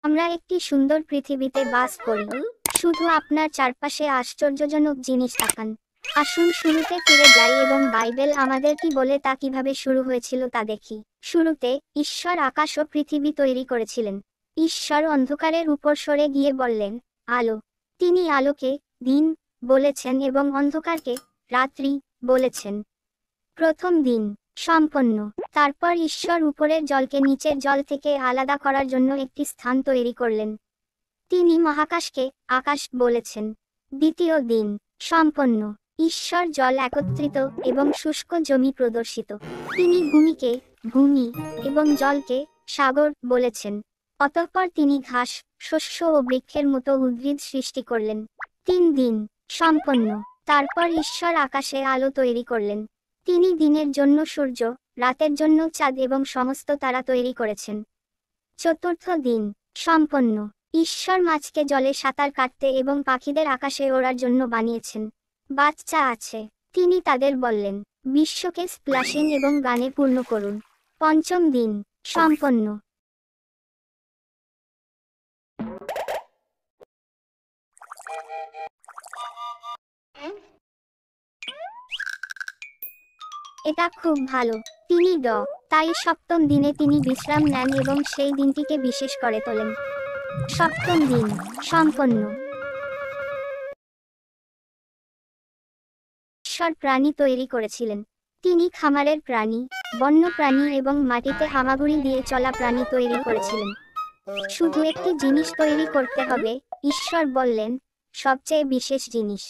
আমরা একটি সুন্দর পৃথিবীতে বাস করি। শুধু আপনার চারপাশে আশ্চর্যজনক জিনিস তাকান। আসুন শুরুতে ফিরে যাই এবং বাইবেল আমাদের কি বলে তা কিভাবে শুরু হয়েছিল তা দেখি। শুরুতে ঈশ্বর আকাশ ও পৃথিবী তৈরি করেছিলেন। ঈশ্বর অন্ধকারের উপর সরে গিয়ে বললেন, আলো। তিনি আলোকে দিন বলেছেন এবং অন্ধকারকে রাত্রি বলেছেন। প্রথম দিন সম্পন্ন। তারপর ঈশ্বর উপরের জলকে নিচের জল থেকে আলাদা করার জন্য একটি স্থান তৈরি করলেন। তিনি মহাকাশকে আকাশ বলেছেন। দ্বিতীয় দিন সম্পন্ন। ঈশ্বর জল একত্রিত এবং শুষ্ক জমি প্রদর্শিত। তিনি ভূমিকে ভূমি এবং জলকে সাগর বলেছেন। অতঃপর তিনি ঘাস, শস্য ও বৃক্ষের মতো উদ্ভিদ সৃষ্টি করলেন। 3 দিন সম্পন্ন। তারপর ঈশ্বর আকাশে আলো তৈরি করলেন। তিনি দিনের জন্য সূর্য, রাতের জন্য চাঁদ এবং সমস্ত তারা তৈরি করেছেন। চতুর্থ দিন সম্পন্ন। ঈশ্বর মাছকে জলে সাঁতার কাটতে এবং পাখিদের আকাশে ওড়ার জন্য বানিয়েছেন। বাচ্চা আছে। তিনি তাদের বললেন, বিশ্বকে স্প্ল্যাশিং এবং গানে পূর্ণ করুন। পঞ্চম দিন সম্পন্ন। এটা খুব ভালো। তিনি তাই সপ্তম দিনে তিনি বিশ্রাম নেন এবং সেই দিনটিকে বিশেষ করে তোলেন। সপ্তম দিন সম্পন্ন। ঈশ্বর প্রাণী তৈরি করেছিলেন। তিনি খামারের প্রাণী, বন্য প্রাণী এবং মাটিতে হামাগুড়ি দিয়ে চলা প্রাণী তৈরি করেছিলেন। শুধু একটি জিনিস তৈরি করতে হবে, ঈশ্বর বললেন, সবচেয়ে বিশেষ জিনিস।